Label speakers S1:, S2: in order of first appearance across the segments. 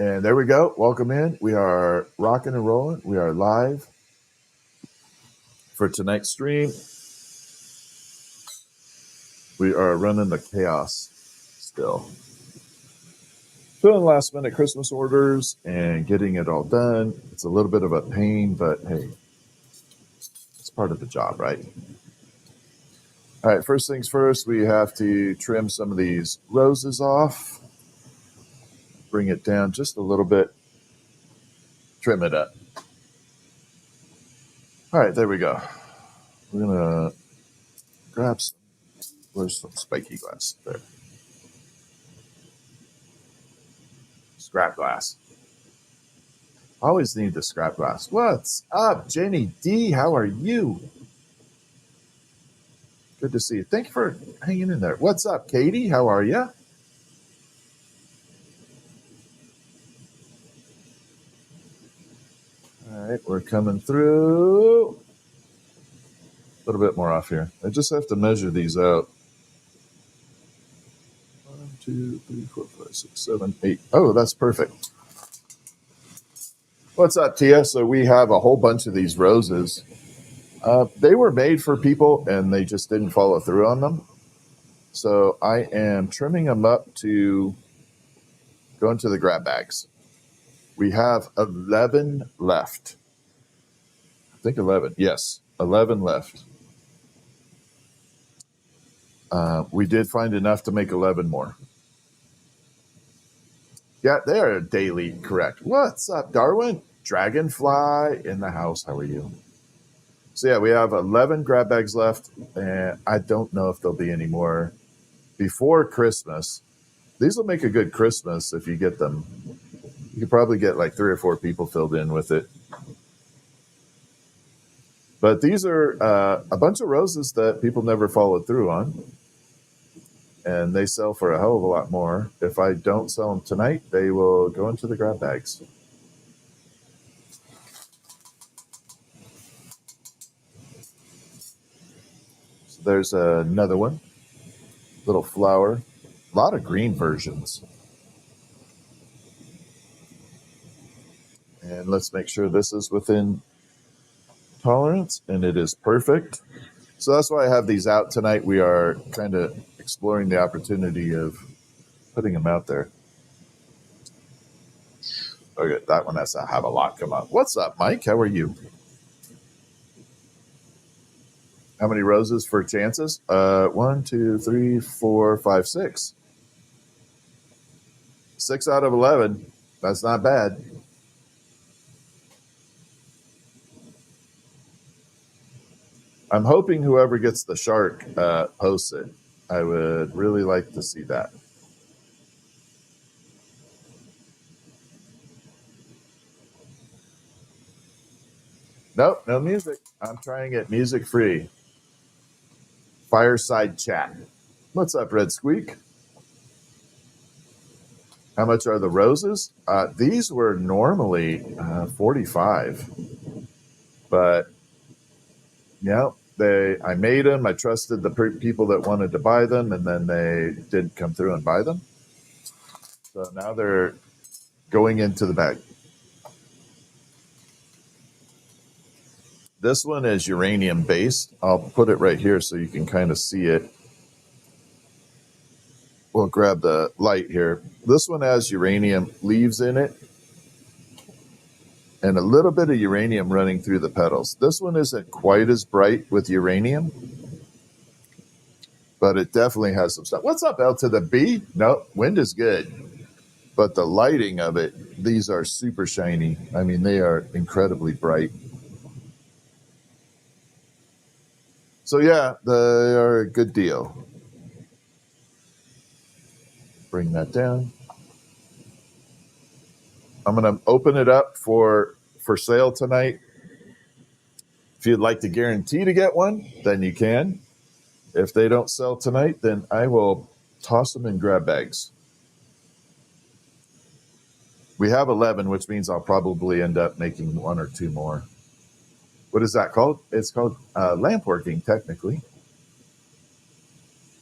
S1: And there we go. Welcome in. We are rocking and rolling. We are live for tonight's stream. We are running the chaos still. Filling last minute Christmas orders and getting it all done. It's a little bit of a pain, but hey, it's part of the job, right? All right, first things first, we have to trim some of these roses off. Bring it down just a little bit. Trim it up. All right, there we go. We're going to grab some, where's some spiky glass? There. Scrap glass. Always need the scrap glass. What's up, Jenny D? How are you? Good to see you. Thank you for hanging in there. What's up, Katie? How are you? All right, we're coming through. A little bit more off here. I just have to measure these out. 1, 2, 3, 4, 5, 6, 7, 8. Oh, that's perfect. What's up, Tia? So we have a whole bunch of these roses. They were made for people, and they just didn't follow through on them. So I am trimming them up to go into the grab bags. We have 11 left. I think 11. Yes, 11 left. We did find enough to make 11 more. Yeah, they are daily correct. What's up, Darwin? Dragonfly in the house. How are you? So yeah, we have 11 grab bags left, and I don't know if there'll be any more before Christmas. These will make a good Christmas if you get them. You could probably get like 3 or 4 people filled in with it. But these are a bunch of roses that people never followed through on. And they sell for a hell of a lot more. If I don't sell them tonight, they will go into the grab bags. So there's another one. Little flower. A lot of green versions. And let's make sure this is within tolerance. And it is perfect. So that's why I have these out tonight. We are kind of exploring the opportunity of putting them out there. Okay, that one has to have a lot come up. What's up, Mike? How are you? How many roses for chances? 1, 2, 3, 4, 5, 6. 6 out of 11. That's not bad. I'm hoping whoever gets the shark posts it. I would really like to see that. Nope, no music. I'm trying it music free. Fireside chat. What's up, Red Squeak? How much are the roses? These were normally $45, but yeah, I made them. I trusted the people that wanted to buy them, and then they didn't come through and buy them. So now they're going into the bag. This one is uranium based. I'll put it right here so you can kind of see it. We'll grab the light here. This one has uranium leaves in it and a little bit of uranium running through the petals. This one isn't quite as bright with uranium, but it definitely has some stuff. What's up, L to the B? No, wind is good. But the lighting of it, these are super shiny. I mean, they are incredibly bright. So yeah, they are a good deal. Bring that down. I'm going to open it up for sale tonight. If you'd like to guarantee to get one, then you can. If they don't sell tonight, then I will toss them in grab bags. We have 11, which means I'll probably end up making 1 or 2 more. What is that called? It's called lamp working, technically.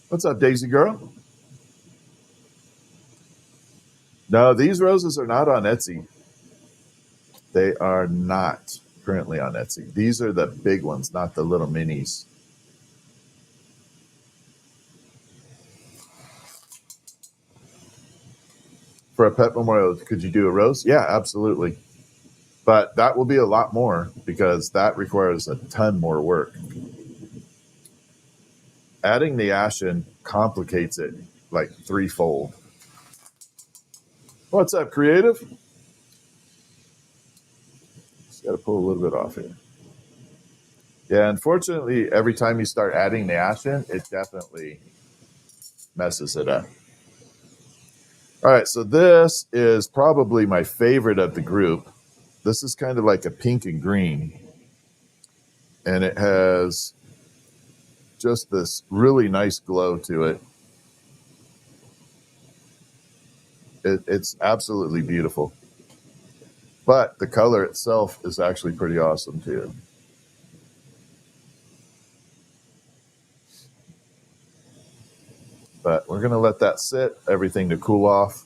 S1: What's up, Daisy Girl? No, these roses are not on Etsy. They are not currently on Etsy. These are the big ones, not the little minis. For a pet memorial, could you do a rose? Yeah, absolutely. But that will be a lot more because that requires a ton more work. Adding the ashen complicates it like threefold. What's up, creative? Just got to pull a little bit off here. Yeah, unfortunately, every time you start adding the ashen, it definitely messes it up. All right, so this is probably my favorite of the group. This is kind of like a pink and green, and it has just this really nice glow to it. It's absolutely beautiful. But the color itself is actually pretty awesome too. But we're going to let that sit, everything to cool off.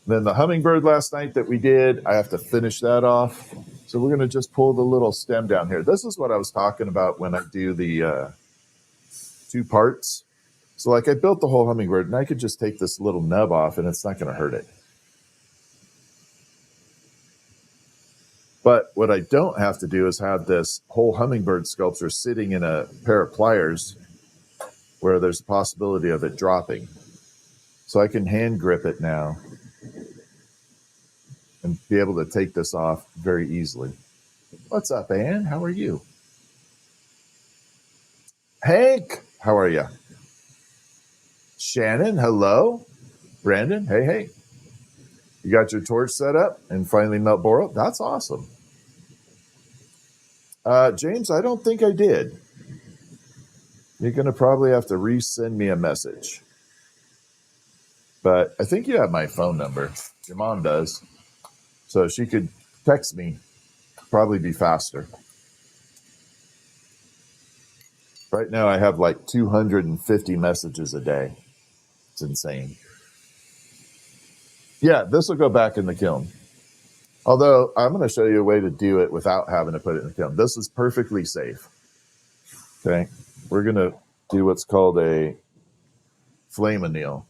S1: Then the hummingbird last night that we did, I have to finish that off. So we're going to just pull the little stem down here. This is what I was talking about when I do the two parts. So like I built the whole hummingbird and I could just take this little nub off and it's not going to hurt it. But what I don't have to do is have this whole hummingbird sculpture sitting in a pair of pliers where there's a possibility of it dropping. So I can hand grip it now and be able to take this off very easily. What's up, Ann? How are you? Hank, how are you? Shannon, hello. Brandon, hey, hey. You got your torch set up and finally melt boral? That's awesome. James, I don't think I did. You're going to probably have to resend me a message. But I think you have my phone number. Your mom does. So she could text me. Probably be faster. Right now I have like 250 messages a day. It's insane. Yeah, this will go back in the kiln. Although I'm going to show you a way to do it without having to put it in the kiln. This is perfectly safe. Okay. We're going to do what's called a flame anneal.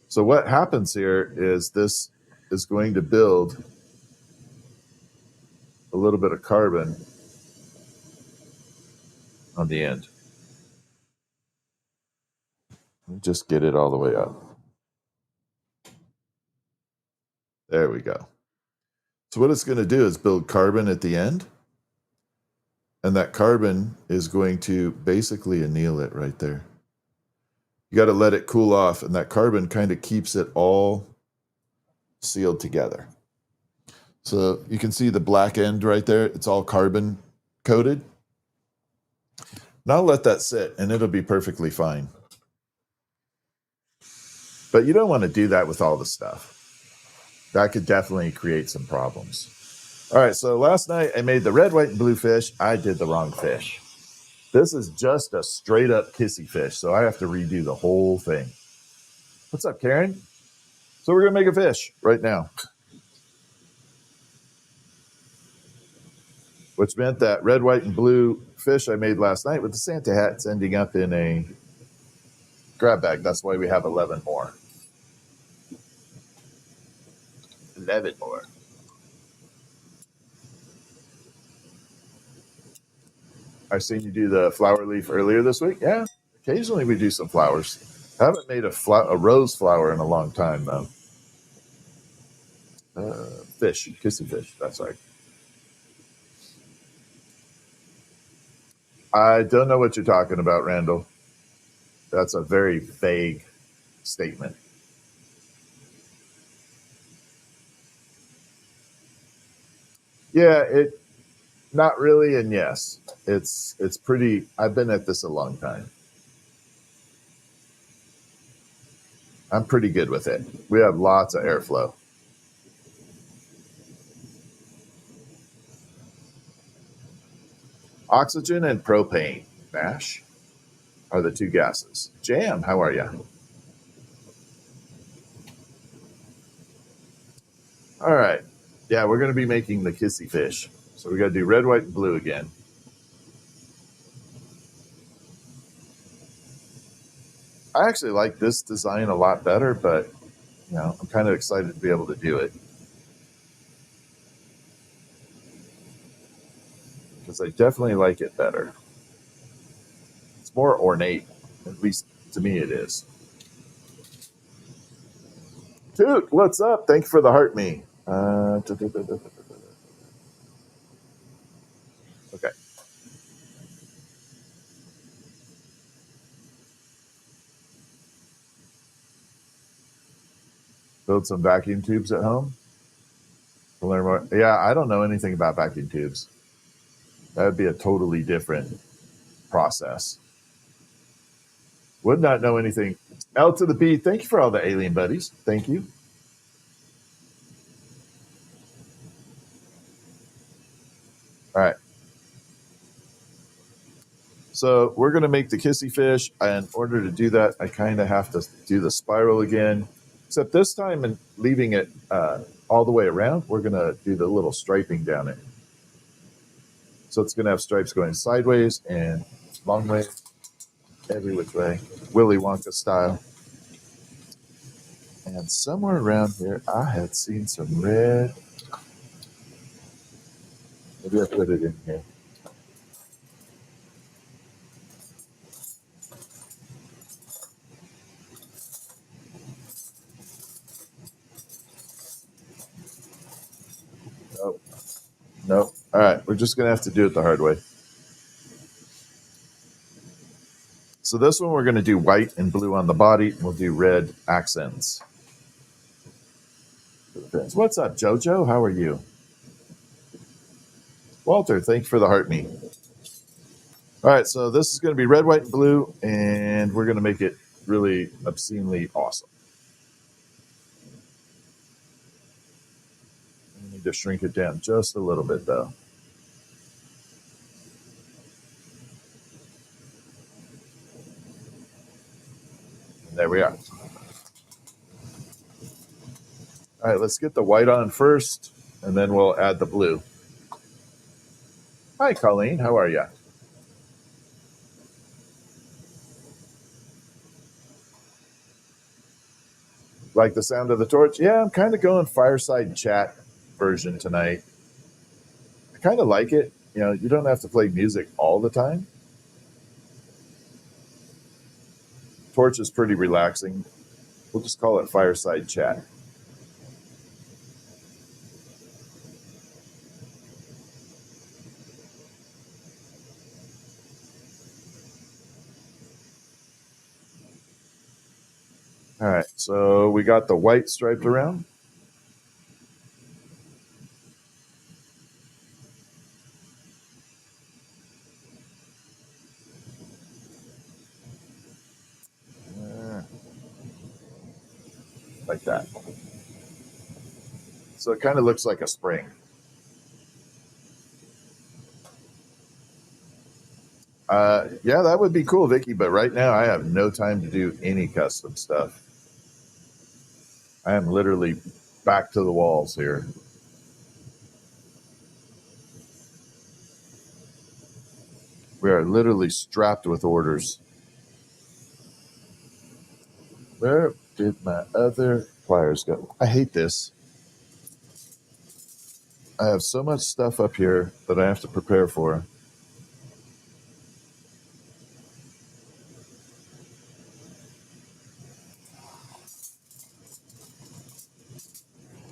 S1: So what happens here is this is going to build a little bit of carbon on the end. Just get it all the way up. There we go. So what it's going to do is build carbon at the end. And that carbon is going to basically anneal it right there. You got to let it cool off, and that carbon kind of keeps it all sealed together. So you can see the black end right there. It's all carbon coated. Now let that sit, and it'll be perfectly fine. But you don't want to do that with all the stuff. That could definitely create some problems. All right, so last night I made the red, white, and blue fish. I did the wrong fish. This is just a straight up kissy fish, so I have to redo the whole thing. What's up, Karen? So we're going to make a fish right now. Which meant that red, white, and blue fish I made last night with the Santa hats ending up in a grab bag. That's why we have 11 more. 11 more. I seen you do the flower leaf earlier this week. Yeah, occasionally we do some flowers. I haven't made a rose flower in a long time, though. Fish, kissy fish. That's right. I don't know what you're talking about, Randall. That's a very vague statement. Yeah, not really, and yes. It's pretty. I've been at this a long time. I'm pretty good with it. We have lots of airflow. Oxygen and propane, Nash, are the two gases. Jam, how are you? All right. Yeah, we're going to be making the kissy fish. So we got to do red, white, and blue again. I actually like this design a lot better, but I'm kind of excited to be able to do it because I definitely like it better. It's more ornate, at least to me it is. Toot, what's up? Thank you for the heart me. Okay. Build some vacuum tubes at home to learn more. Yeah, I don't know anything about vacuum tubes. That would be a totally different process. Would not know anything. L to the B. Thank you for all the alien buddies. Thank you. All right. So we're going to make the kissy fish. And in order to do that, I kind of have to do the spiral again. Except this time, and leaving it all the way around, we're going to do the little striping down it. So it's going to have stripes going sideways and long way, every which way, Willy Wonka style. And somewhere around here, I had seen some red. Maybe I put it in here. Nope. Nope. All right. We're just going to have to do it the hard way. So this one, we're going to do white and blue on the body. We'll do red accents. What's up, JoJo? How are you? Walter, thank you for the heart me. All right, so this is going to be red, white, and blue, and we're going to make it really obscenely awesome. I need to shrink it down just a little bit, though. And there we are. All right, let's get the white on first, and then we'll add the blue. Hi, Colleen. How are you? Like the sound of the torch? Yeah, I'm kind of going fireside chat version tonight. I kind of like it. You don't have to play music all the time. Torch is pretty relaxing. We'll just call it fireside chat. All right, so we got the white striped around. Like that. So it kind of looks like a spring. Yeah, that would be cool, Vicky, but right now I have no time to do any custom stuff. I am literally back to the walls here. We are literally strapped with orders. Where did my other pliers go? I hate this. I have so much stuff up here that I have to prepare for.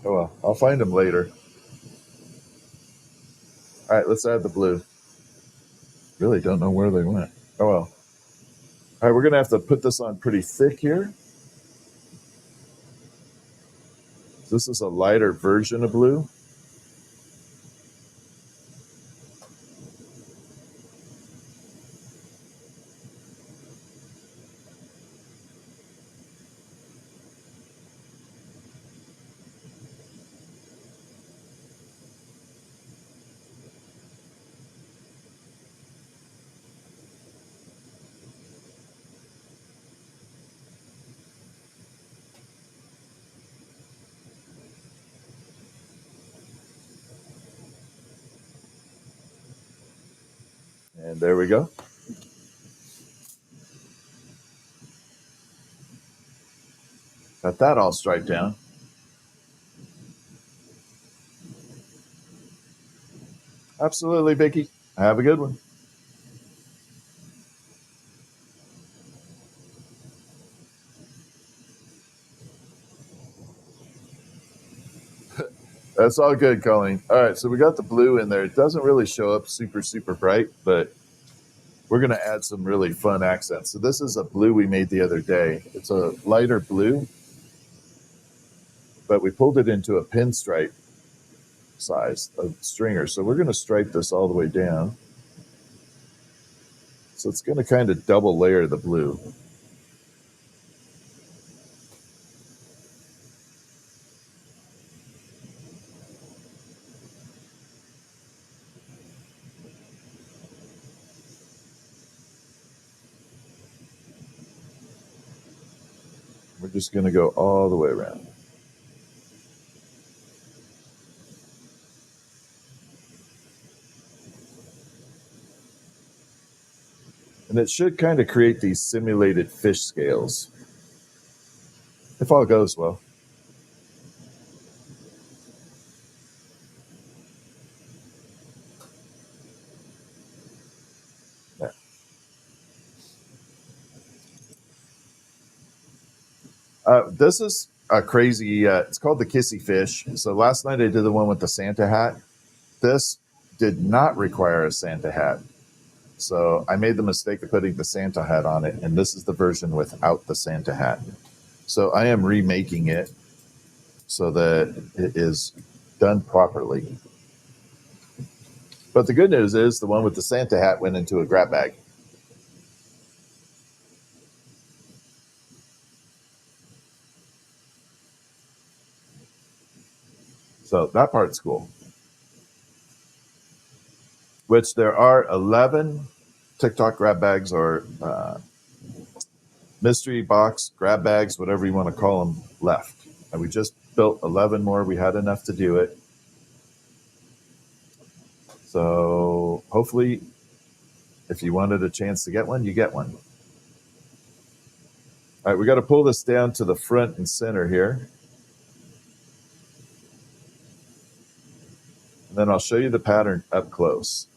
S1: Oh well, I'll find them later. All right, let's add the blue. Really don't know where they went. Oh well. All right, we're going to have to put this on pretty thick here. This is a lighter version of blue. And there we go. Got that all striped down. Absolutely, Vicky. Have a good one. That's all good, Colleen. All right, so we got the blue in there. It doesn't really show up super, super bright, but we're going to add some really fun accents. So this is a blue we made the other day. It's a lighter blue, but we pulled it into a pinstripe size of stringer. So we're going to stripe this all the way down. So it's going to kind of double layer the blue. We're just going to go all the way around. And it should kind of create these simulated fish scales, if all goes well. Yeah. This is a crazy, it's called the Kissy Fish. So last night I did the one with the Santa hat. This did not require a Santa hat. So I made the mistake of putting the Santa hat on it, and this is the version without the Santa hat. So I am remaking it so that it is done properly. But the good news is the one with the Santa hat went into a grab bag. So that part's cool. Which there are 11 TikTok grab bags or mystery box grab bags, whatever you want to call them, left. And we just built 11 more. We had enough to do it. So hopefully, if you wanted a chance to get one, you get one. All right, we got to pull this down to the front and center here. And then I'll show you the pattern up close.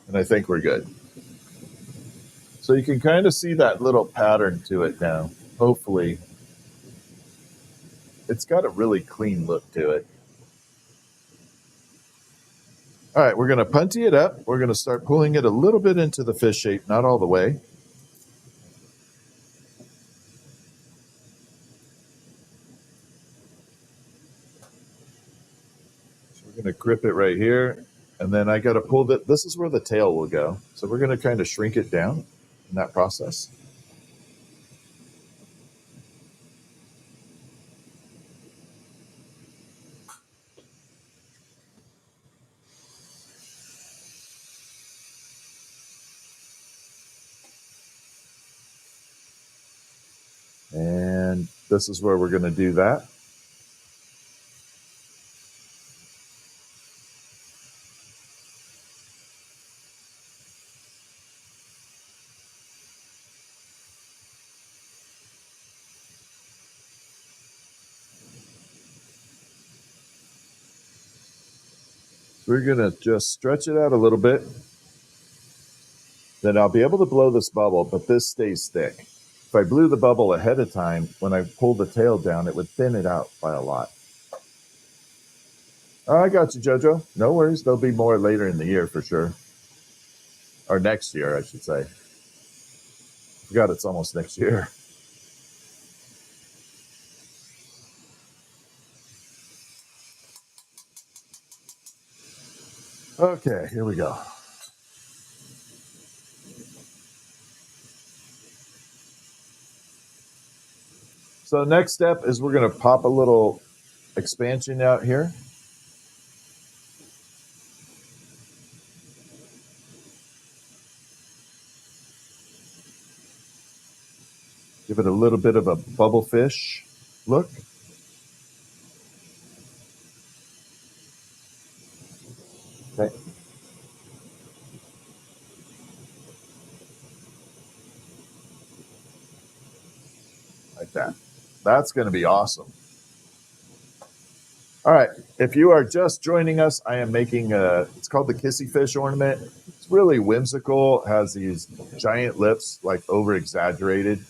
S1: And I think we're good. So you can kind of see that little pattern to it now. Hopefully, it's got a really clean look to it. All right, we're going to punty it up. We're going to start pulling it a little bit into the fish shape, not all the way. So we're going to grip it right here. And then I got to pull that. This is where the tail will go. So we're going to kind of shrink it down in that process. And this is where we're going to do that. We're going to just stretch it out a little bit. Then I'll be able to blow this bubble, but this stays thick. If I blew the bubble ahead of time, when I pulled the tail down, it would thin it out by a lot. Oh, I got you, Jojo. No worries. There'll be more later in the year for sure. Or next year, I should say. Forgot it's almost next year. Okay, here we go. So next step is we're going to pop a little expansion out here. Give it a little bit of a bubble fish look. Okay. Like that. That's going to be awesome. All right. If you are just joining us, I am making it's called the kissy fish ornament. It's really whimsical. It has these giant lips, like over exaggerated.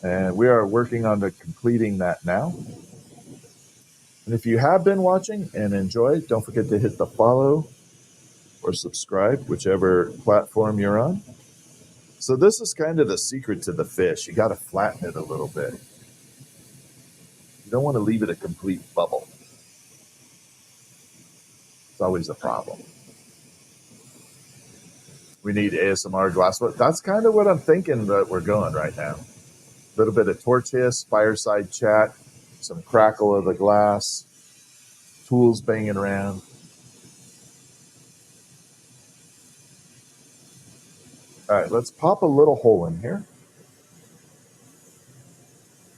S1: And we are working on completing that now. And if you have been watching and enjoyed, don't forget to hit the follow or subscribe, whichever platform you're on. So this is kind of the secret to the fish. You got to flatten it a little bit. You don't want to leave it a complete bubble. It's always a problem. We need ASMR glass. That's kind of what I'm thinking that we're going right now. A little bit of torch hiss, fireside chat, some crackle of the glass, tools banging around. All right, let's pop a little hole in here.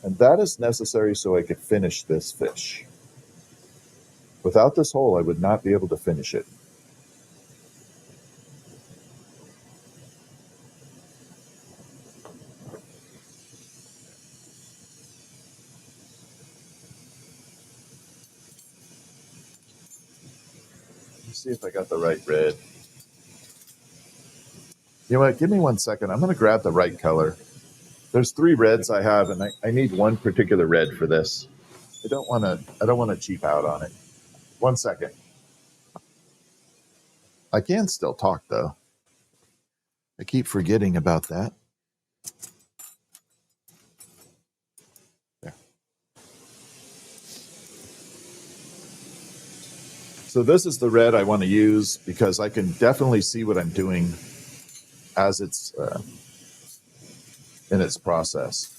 S1: And that is necessary so I could finish this fish. Without this hole, I would not be able to finish it. Let me see if I got the right red. You know what? Give me 1 second. I'm going to grab the right color. There's 3 reds I have, and I need one particular red for this. I don't want to cheap out on it. 1 second. I can still talk though. I keep forgetting about that. There. So this is the red I want to use because I can definitely see what I'm doing as it's in its process.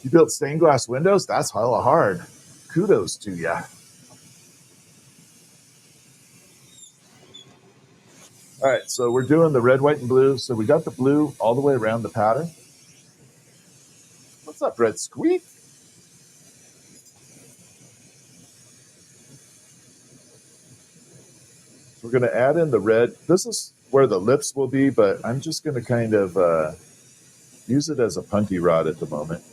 S1: You built stained glass windows? That's hella hard. Kudos to you. All right, so we're doing the red, white, and blue. So we got the blue all the way around the pattern. What's up, Red Squeak? So we're going to add in the red. This is where the lips will be, but I'm just going to kind of use it as a punty rod at the moment.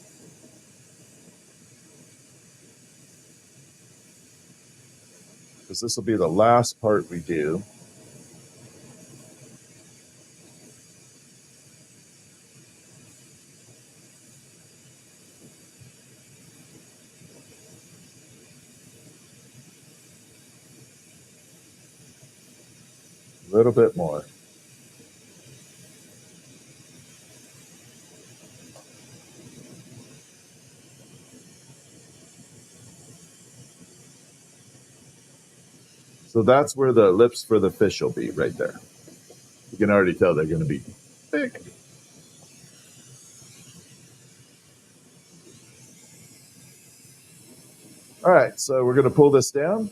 S1: Because this will be the last part we do. A little bit more. So that's where the lips for the fish will be, right there. You can already tell they're going to be big. All right, so we're going to pull this down,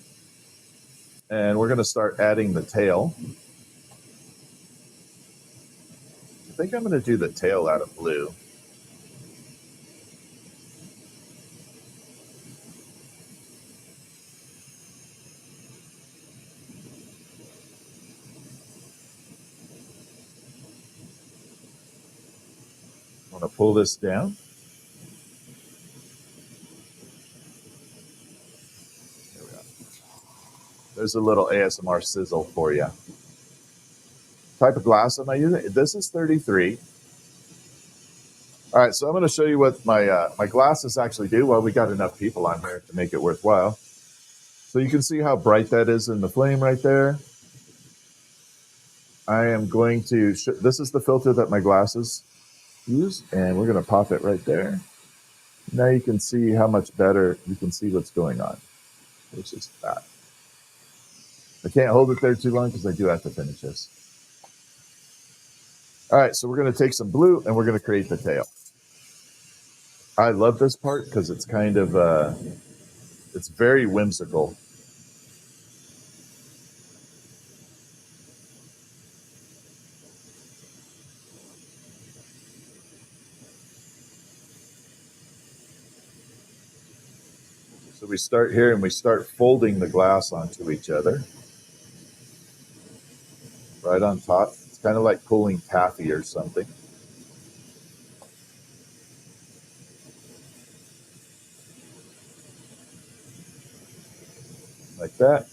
S1: and we're going to start adding the tail. I think I'm going to do the tail out of blue. I'm going to pull this down. There we go. There's a little ASMR sizzle for you. Type of glass am I using? This is 33. All right, so I'm going to show you what my glasses actually do. Well, we got enough people on here to make it worthwhile. So you can see how bright that is in the flame right there. I am going to, this is the filter that my glasses use, and we're going to pop it right there. Now you can see how much better you can see what's going on. It's just that. I can't hold it there too long because I do have to finish this. All right, so we're going to take some blue and we're going to create the tail. I love this part because it's kind of, it's very whimsical. So we start here and we start folding the glass onto each other. Right on top. It's kind of like pulling taffy or something. Like that.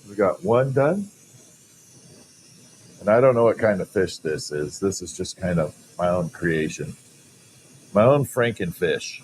S1: So we got one done. And I don't know what kind of fish this is. This is just kind of my own creation. My own Frankenfish.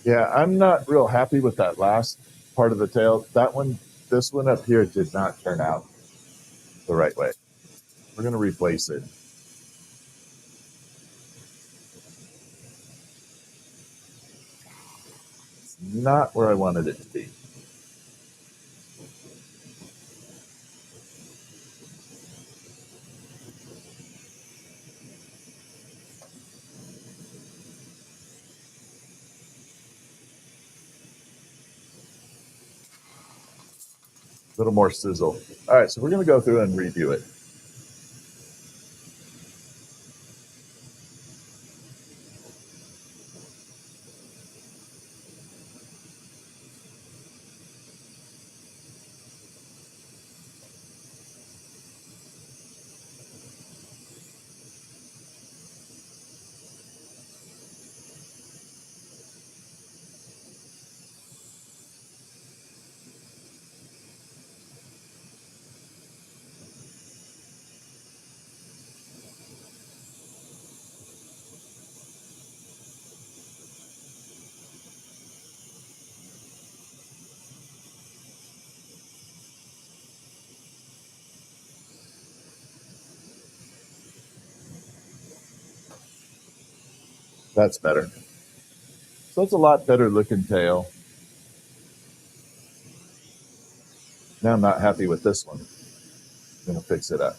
S1: Yeah, I'm not real happy with that last part of the tail. That one, this one up here did not turn out the right way. We're going to replace it. It's not where I wanted it to be. A little more sizzle. All right, so we're going to go through and review it. That's better. So it's a lot better looking tail. Now I'm not happy with this one. I'm going to fix it up.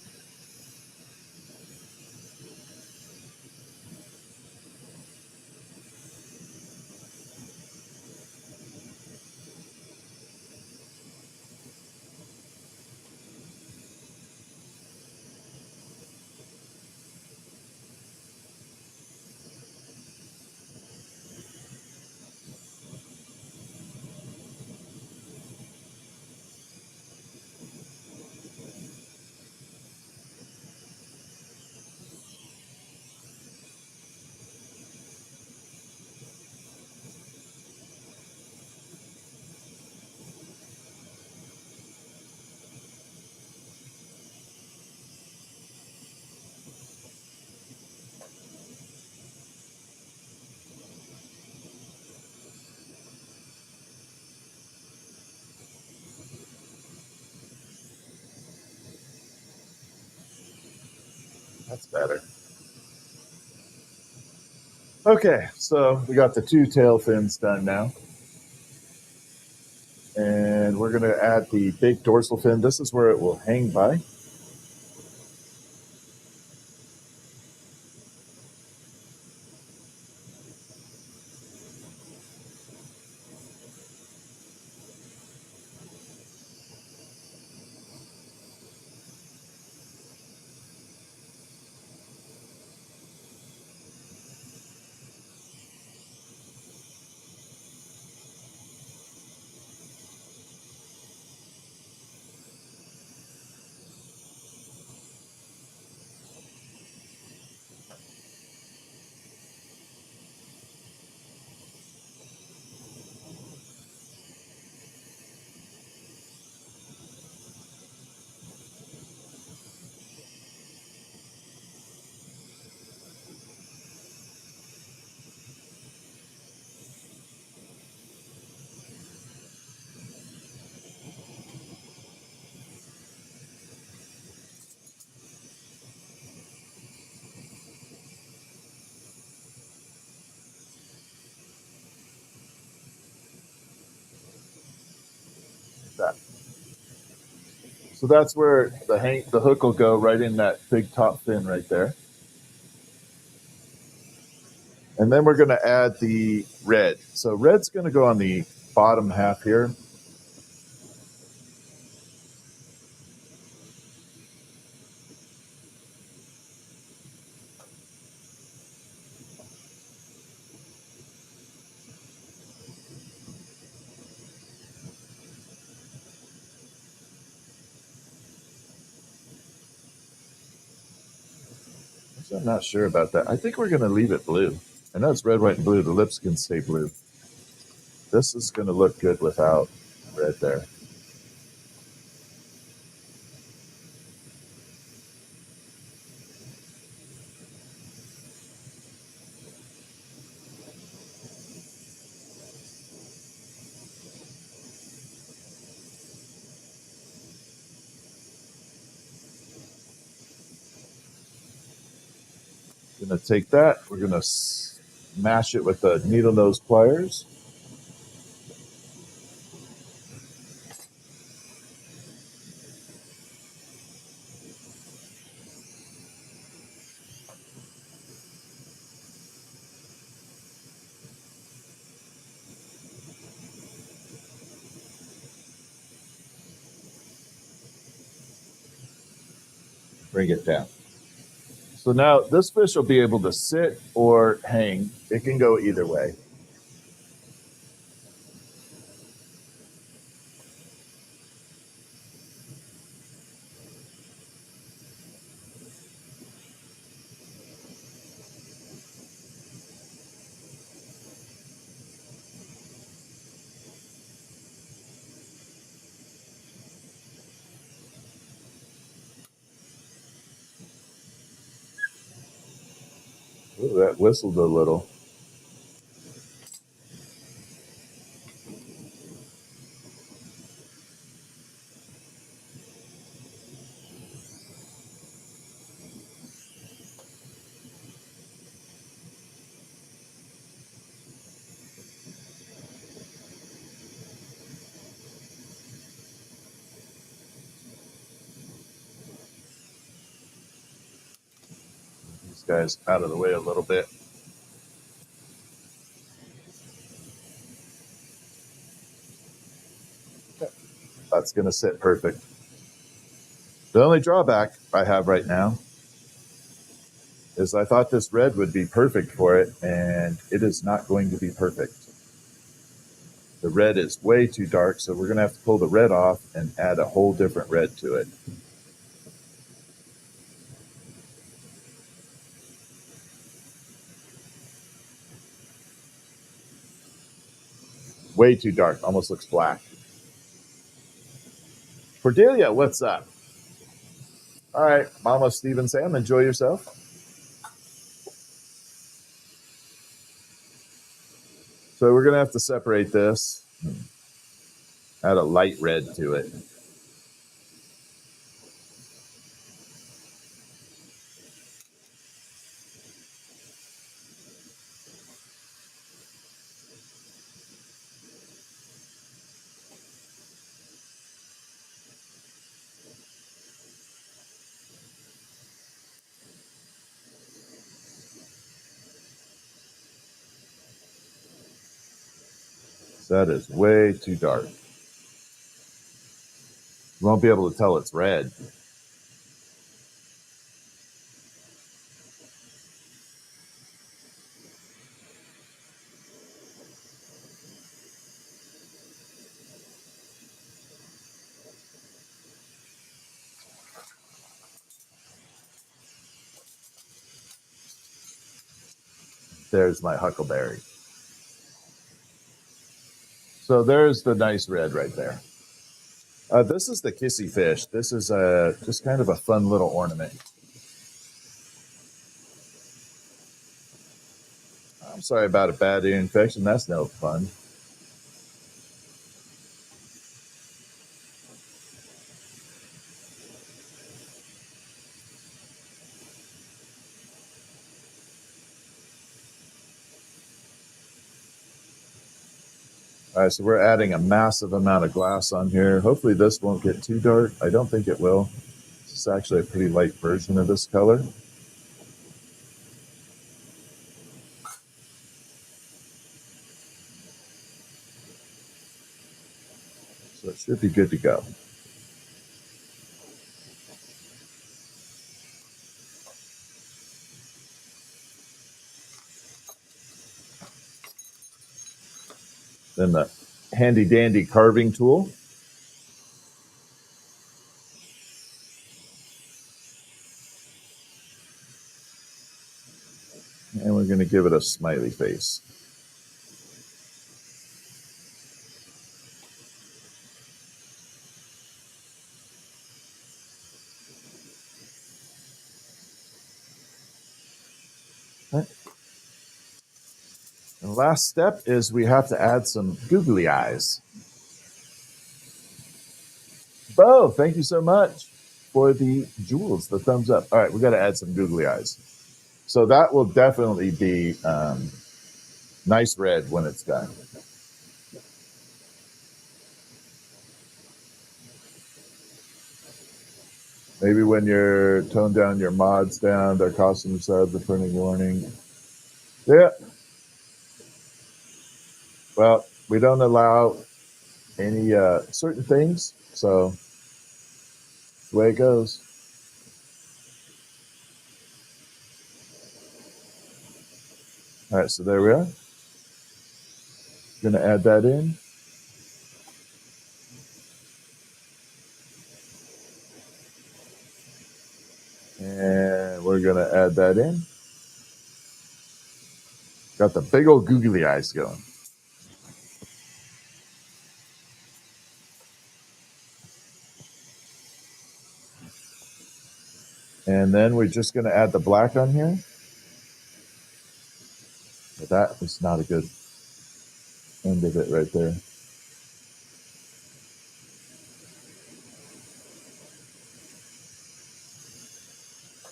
S1: That's better. Okay, so we got the two tail fins done now. And we're going to add the big dorsal fin. This is where it will hang by. that. So that's where the hook will go, right in that big top fin right there. And then we're going to add the red. So red's going to go on the bottom half here. I'm not sure about that. I think we're going to leave it blue. I know it's red, white, and blue. The lips can stay blue. This is going to look good without red there. Going to take that. We're going to smash it with the needle nose pliers. Bring it down. So now this fish will be able to sit or hang. It can go either way. Ooh, that whistled a little. These guys out of the way a little bit. That's going to sit perfect. The only drawback I have right now is I thought this red would be perfect for it, and it is not going to be perfect. The red is way too dark, so we're going to have to pull the red off and add a whole different red to it. Way too dark, almost looks black. Cordelia, what's up? All right, Mama, Steve, and Sam, enjoy yourself. So we're going to have to separate this, add a light red to it. So that is way too dark. You won't be able to tell it's red. There's my huckleberry. So there's the nice red right there. This is the kissy fish. This is just kind of a fun little ornament. I'm sorry about a bad ear infection. That's no fun. All right, so we're adding a massive amount of glass on here. Hopefully this won't get too dark. I don't think it will. It's actually a pretty light version of this color. So it should be good to go. Then the handy dandy carving tool. And we're going to give it a smiley face. Right. And the last step is we have to add some googly eyes. Bo, thank you so much for the jewels, the thumbs up. All right, we got to add some googly eyes. So that will definitely be nice red when it's done. Maybe when you're tone down your mods down, their costume subs, the printing warning. Yeah. Well, we don't allow any certain things, so the way it goes. All right, so there we are. Going to add that in. And we're going to add that in. Got the big old googly eyes going. And then we're just going to add the black on here. But that is not a good end of it right there.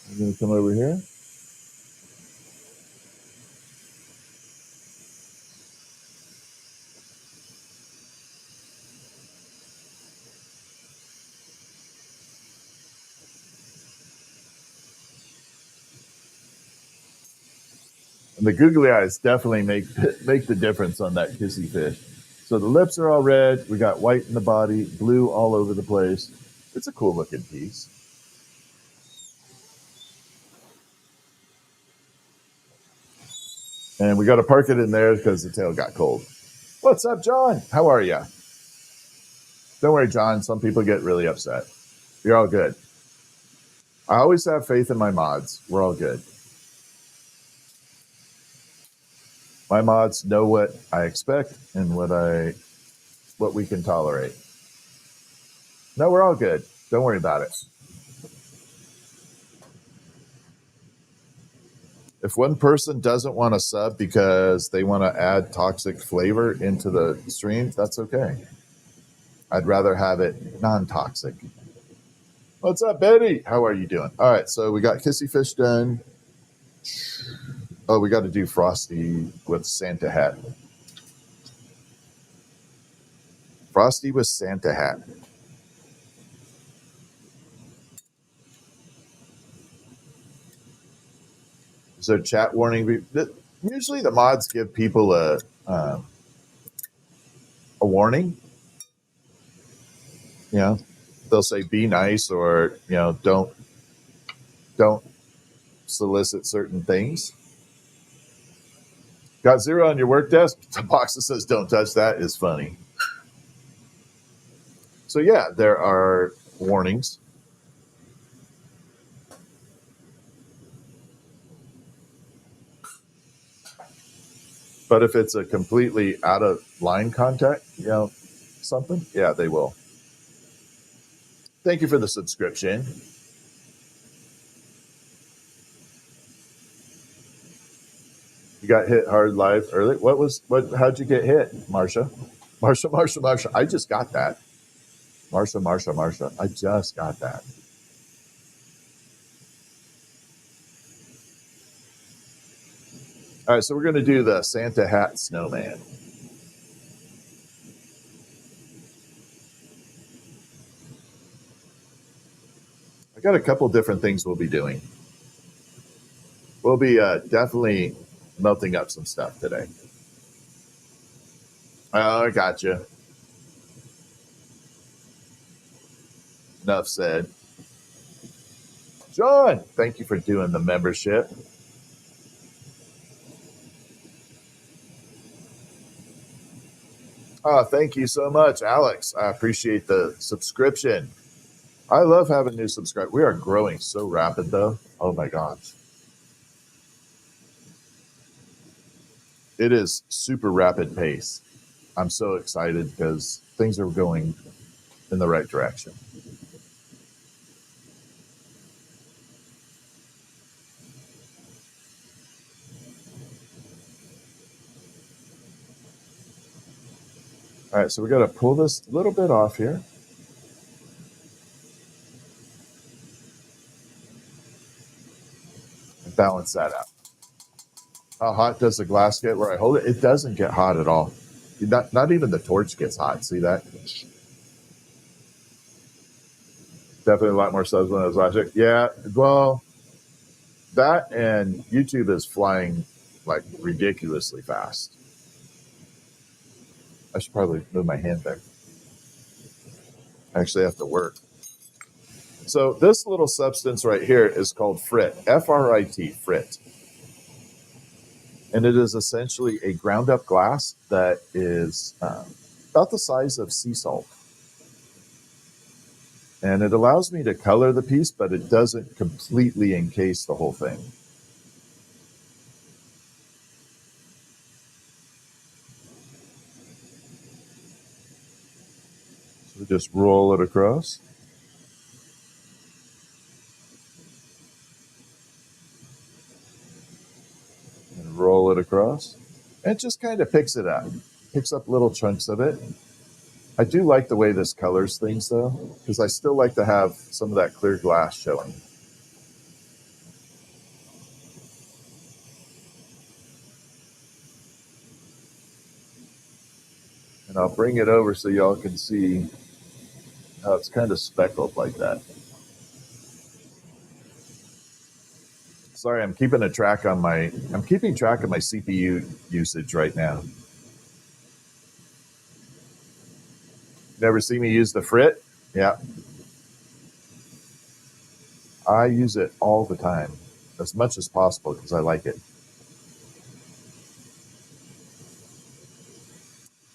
S1: I'm going to come over here. And the googly eyes definitely make the difference on that kissy fish. So the lips are all red. We got white in the body, blue all over the place. It's a cool looking piece. And we got to park it in there because the tail got cold. What's up, John? How are you? Don't worry, John. Some people get really upset. You're all good. I always have faith in my mods. We're all good. My mods know what I expect and what we can tolerate. No, we're all good. Don't worry about it. If one person doesn't want to sub because they want to add toxic flavor into the stream, that's okay. I'd rather have it non-toxic. What's up, Betty? How are you doing? All right, so we got Kissy Fish done. Oh, we got to do Frosty with Santa hat. Frosty with Santa hat. So chat warning. Usually the mods give people a warning. You know, they'll say be nice or don't solicit certain things. Got 0 on your work desk? The box that says don't touch that is funny. So yeah, there are warnings. But if it's a completely out of line contact, something, yeah, they will. Thank you for the subscription. You got hit hard live early. How'd you get hit, Marsha? Marsha. I just got that. Marsha. I just got that. All right, so we're going to do the Santa hat snowman. got a couple different things we'll be doing. We'll be definitely melting up some stuff today. Oh, I gotcha. Enough said. John, thank you for doing the membership. Oh, thank you so much, Alex. I appreciate the subscription. I love having new subscribers. We are growing so rapid, though. Oh my gosh. It is super rapid pace. I'm so excited because things are going in the right direction. All right, so we got to pull this a little bit off here. And balance that out. How hot does the glass get where I hold it? It doesn't get hot at all. Not even the torch gets hot. See that? Definitely a lot more subs than I was last year. Yeah, well, that and YouTube is flying like ridiculously fast. I should probably move my hand back. I actually have to work. So this little substance right here is called frit, F-R-I-T, frit. And it is essentially a ground up glass that is about the size of sea salt. And it allows me to color the piece, but it doesn't completely encase the whole thing. So just roll it across. And roll it across. And it just kind of picks it up. Picks up little chunks of it. I do like the way this colors things, though, because I still like to have some of that clear glass showing. And I'll bring it over so y'all can see how it's kind of speckled like that. Sorry, I'm keeping track of my CPU usage right now. Never see me use the frit? Yeah. I use it all the time, as much as possible, because I like it.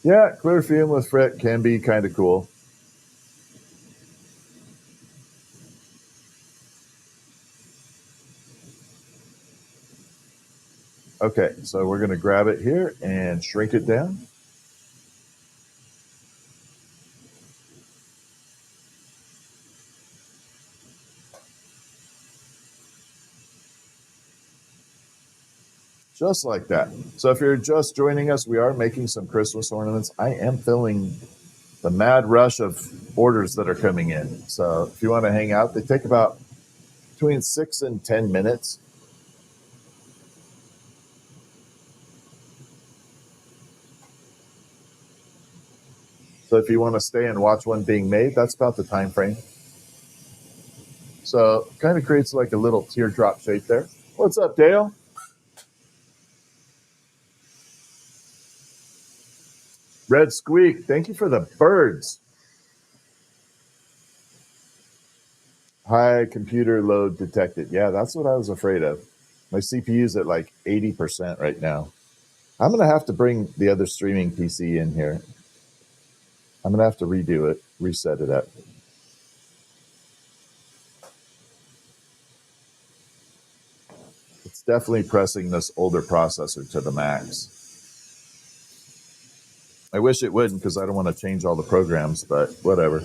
S1: Yeah, clear fume with frit can be kind of cool. Okay, so we're going to grab it here and shrink it down. Just like that. So if you're just joining us, we are making some Christmas ornaments. I am filling the mad rush of orders that are coming in. So if you want to hang out, they take about between 6 and 10 minutes. So if you want to stay and watch one being made, that's about the time frame. So kind of creates like a little teardrop shape there. What's up, Dale? Red Squeak, thank you for the birds. High computer load detected. Yeah, that's what I was afraid of. My CPU's at like 80% right now. I'm going to have to bring the other streaming PC in here. I'm going to have to redo it, reset it up. It's definitely pressing this older processor to the max. I wish it wouldn't because I don't want to change all the programs, but whatever.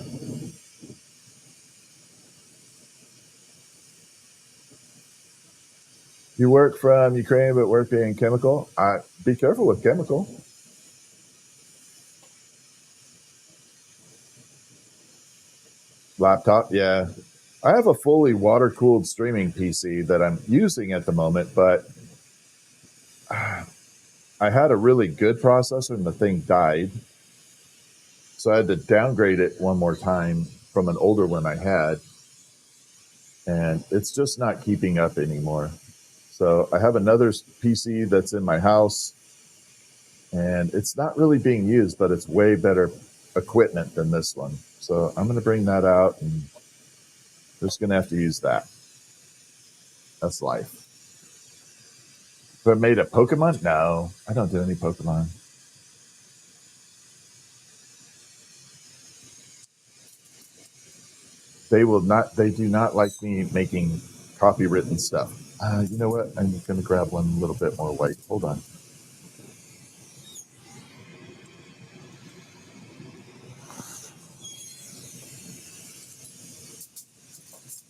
S1: You work from Ukraine, but working in chemical? Be careful with chemical. Laptop, yeah. I have a fully water-cooled streaming PC that I'm using at the moment, but I had a really good processor and the thing died. So I had to downgrade it one more time from an older one I had. and it's just not keeping up anymore. So I have another PC that's in my house, and it's not really being used, but it's way better equipment than this one. So I'm going to bring that out, and just going to have to use that. That's life. Have I made a Pokemon? No, I don't do any Pokemon. They do not like me making copywritten stuff. You know what? I'm going to grab one a little bit more white. Hold on.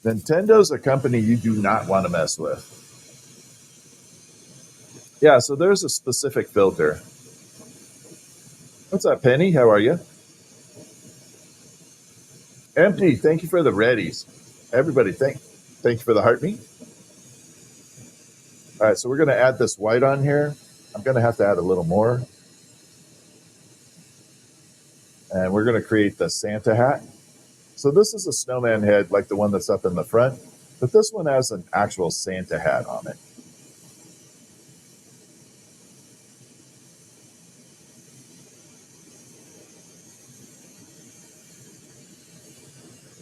S1: Nintendo's a company you do not want to mess with. Yeah, so there's a specific filter. What's up, Penny? How are you? Empty, thank you for the readies. Everybody, thank you for the heartbeat. All right, so we're going to add this white on here. I'm going to have to add a little more. And we're going to create the Santa hat. So this is a snowman head like the one that's up in the front, but this one has an actual Santa hat on it.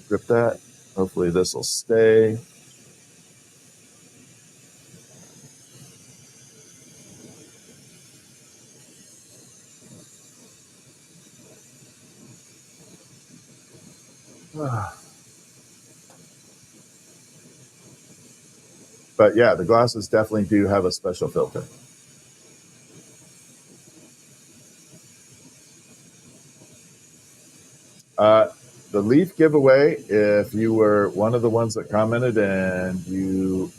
S1: Grip that. Hopefully this will stay. But yeah, the glasses definitely do have a special filter. The leaf giveaway, if you were one of the ones that commented and you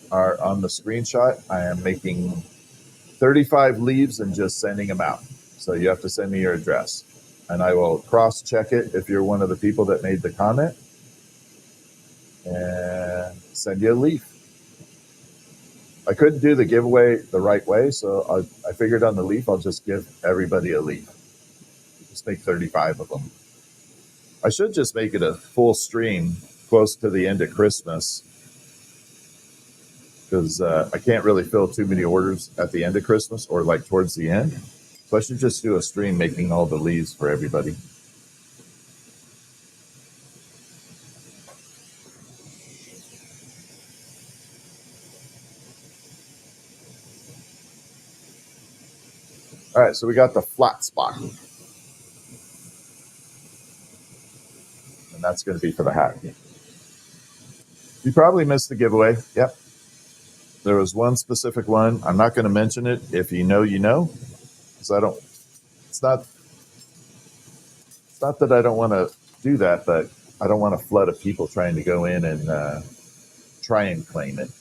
S1: are on the screenshot, I am making 35 leaves and just sending them out. So you have to send me your address, and I will cross-check it if you're one of the people that made the comment and send you a leaf. I couldn't do the giveaway the right way, so I figured on the leaf, I'll just give everybody a leaf. Just make 35 of them. I should just make it a full stream close to the end of Christmas, because I can't really fill too many orders at the end of Christmas or like towards the end. So I should just do a stream making all the leaves for everybody. All right, so we got the flat spot. And that's going to be for the hat. You probably missed the giveaway. Yep. There was one specific one. I'm not going to mention it. If you know, you know. Because I don't, it's not that I don't want to do that, but I don't want a flood of people trying to go in and try and claim it.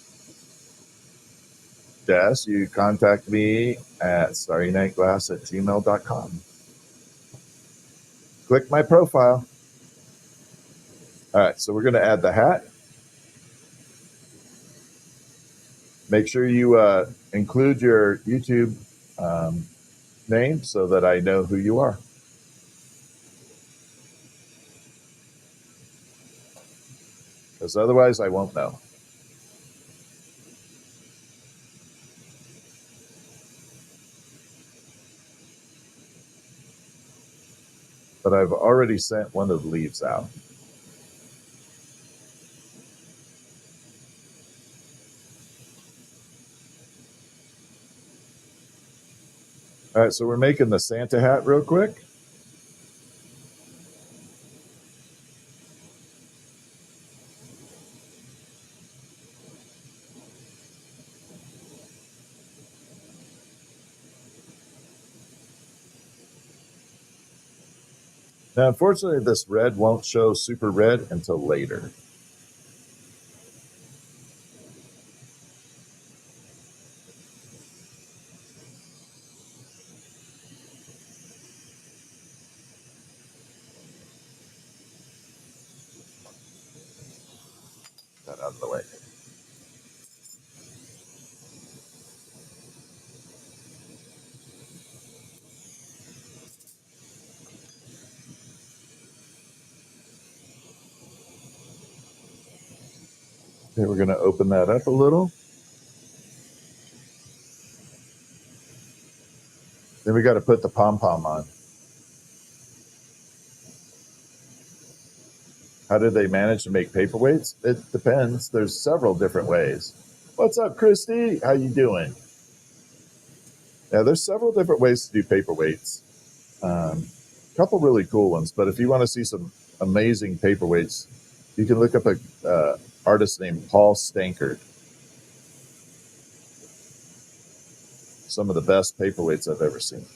S1: Des, you contact me at starrynightglass@gmail.com. Click my profile. All right, so we're going to add the hat. Make sure you include your YouTube name so that I know who you are. Because otherwise I won't know. But I've already sent one of the leaves out. All right, so we're making the Santa hat real quick. Now, unfortunately, this red won't show super red until later. Get that out of the way. Okay, we're going to open that up a little. Then we got to put the pom-pom on. How do they manage to make paperweights? It depends. There's several different ways. What's up, Christy? How you doing? Yeah, there's several different ways to do paperweights. A couple really cool ones, but if you want to see some amazing paperweights, you can look up a artist named Paul Stankard. Some of the best paperweights I've ever seen.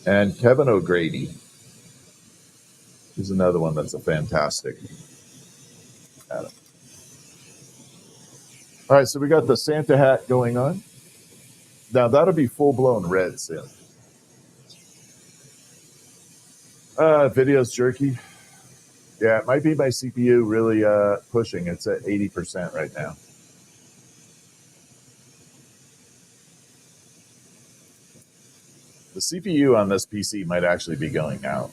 S1: And Kevin O'Grady is another one that's a fantastic Adam. All right, so we got the Santa hat going on. Now that'll be full-blown red soon. Video's jerky. Yeah, it might be my CPU really pushing. It's at 80% right now. The CPU on this PC might actually be going out.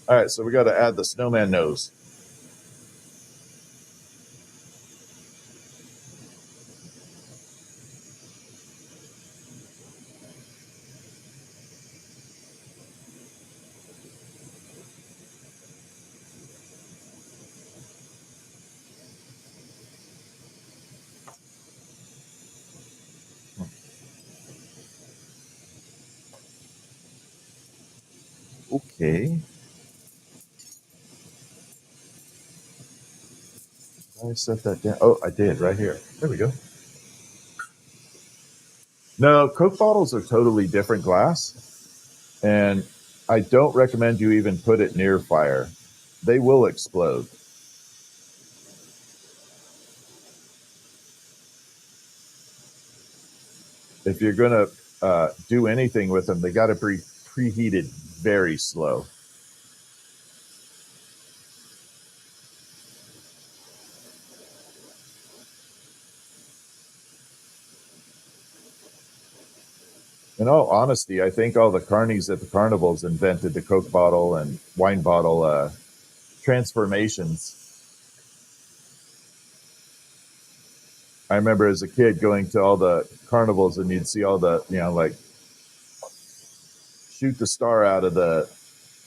S1: All right, so we got to add the snowman nose. Okay. I set that down. Oh, I did right here. There we go. No, Coke bottles are totally different glass, and I don't recommend you even put it near fire. They will explode. If you're going to do anything with them, they got to be preheated very slow. In all honesty, I think all the carnies at the carnivals invented the Coke bottle and wine bottle transformations. I remember as a kid going to all the carnivals and you'd see all the, like shoot the star out of the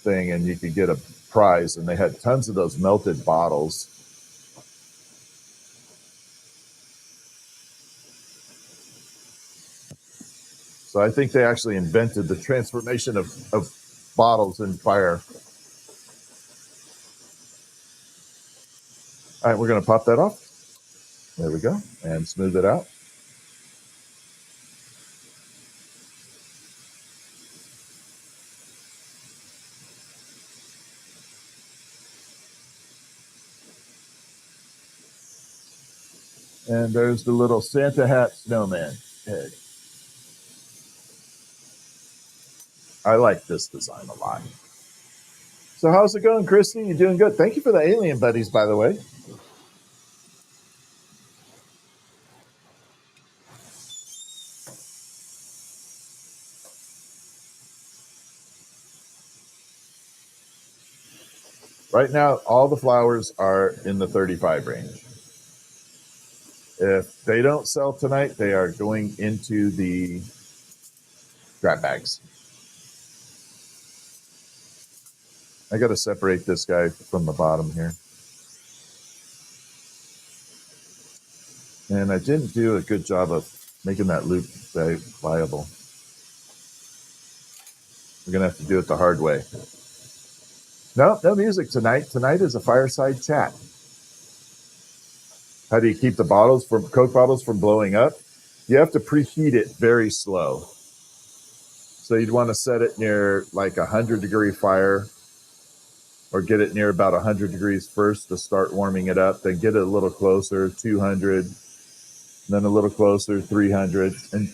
S1: thing and you could get a prize. And they had tons of those melted bottles. So I think they actually invented the transformation of bottles in fire. All right, we're going to pop that off. There we go. And smooth it out. And there's the little Santa hat snowman head. I like this design a lot. So how's it going, Christy? You doing good? Thank you for the alien buddies, by the way. Right now, all the flowers are in the 35 range. If they don't sell tonight, they are going into the scrap bags. I got to separate this guy from the bottom here. And I didn't do a good job of making that loop viable. We're going to have to do it the hard way. No music tonight. Tonight is a fireside chat. How do you keep the Coke bottles from blowing up? You have to preheat it very slow. So you'd want to set it near like 100-degree fire or get it near about 100 degrees first to start warming it up. Then get it a little closer, 200, then a little closer, 300, and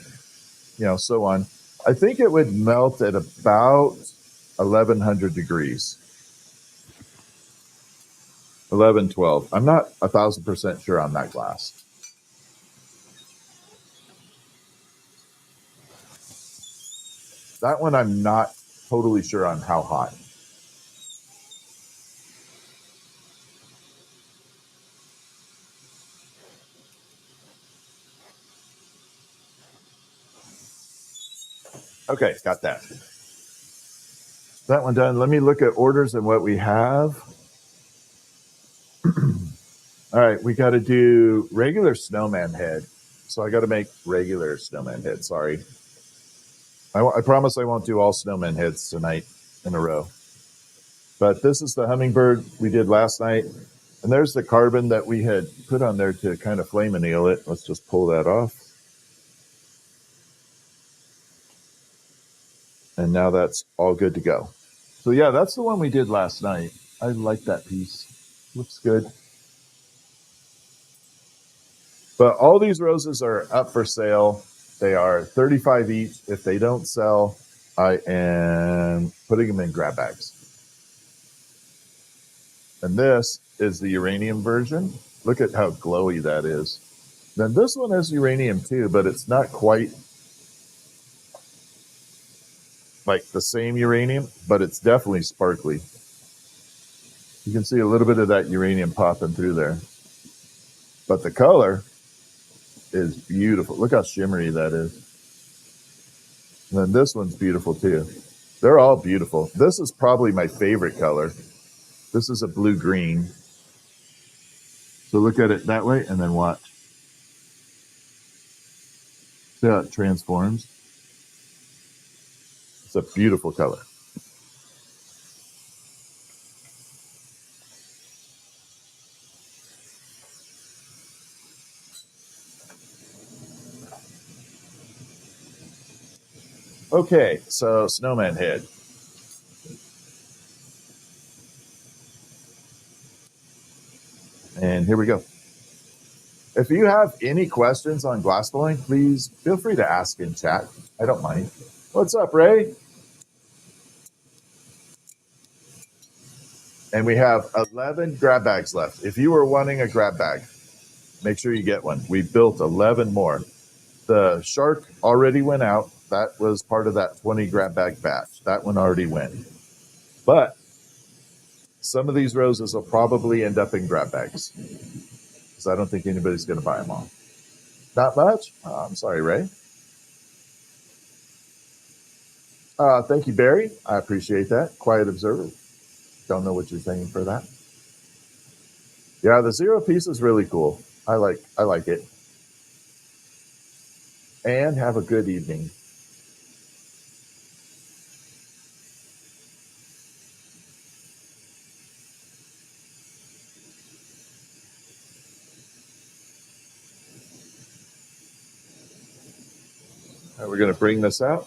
S1: so on. I think it would melt at about 1100 degrees. 11, 12. I'm not 1,000% sure on that glass. That one I'm not totally sure on how hot. Okay, got that. That one done. Let me look at orders and what we have. All right, we got to do regular snowman head. So I got to make regular snowman head. Sorry. I promise I won't do all snowman heads tonight in a row. But this is the hummingbird we did last night. And there's the carbon that we had put on there to kind of flame anneal it. Let's just pull that off. And now that's all good to go. So yeah, that's the one we did last night. I like that piece. Looks good. But all these roses are up for sale. They are $35 each. If they don't sell, I am putting them in grab bags. And this is the uranium version. Look at how glowy that is. Then this one has uranium too, but it's not quite like the same uranium, but it's definitely sparkly. You can see a little bit of that uranium popping through there. But the color is beautiful. Look how shimmery that is. And then this one's beautiful too. They're all beautiful. This is probably my favorite color. This is a blue-green. So look at it that way and then watch. See how it transforms? It's a beautiful color. Okay, so snowman head. And here we go. If you have any questions on glassblowing, please feel free to ask in chat. I don't mind. What's up, Ray? And we have 11 grab bags left. If you were wanting a grab bag, make sure you get one. We built 11 more. The shark already went out. That was part of that 20 grab bag batch. That one already went. But some of these roses will probably end up in grab bags because I don't think anybody's going to buy them all. Not much? Oh, I'm sorry, Ray. Thank you, Barry. I appreciate that. Quiet observer. Don't know what you're saying for that. Yeah, the zero piece is really cool. I like it. And have a good evening. All right, we're going to bring this out.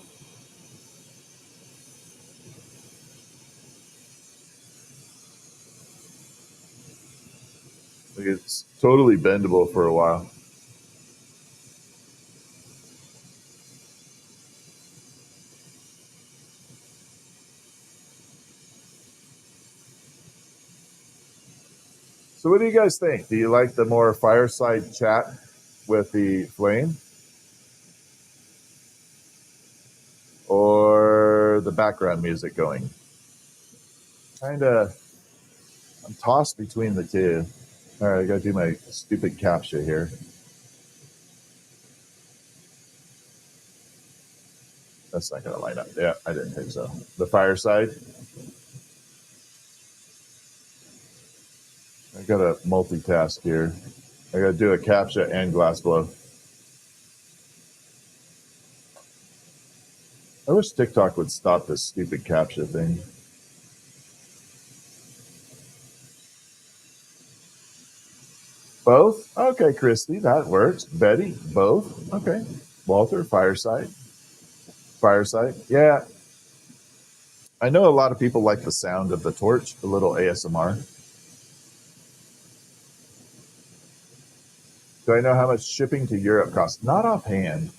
S1: It's totally bendable for a while. So what do you guys think? Do you like the more fireside chat with the flame? Or the background music going? I'm tossed between the two. All right, I got to do my stupid captcha here. That's not going to line up. Yeah, I didn't think so. The fireside. I got to multitask here. I got to do a captcha and glass blow. I wish TikTok would stop this stupid captcha thing. Both? Okay, Christy, that works. Betty, both? Okay. Walter, fireside. Fireside. Yeah. I know a lot of people like the sound of the torch, a little ASMR. Do I know how much shipping to Europe costs? Not offhand.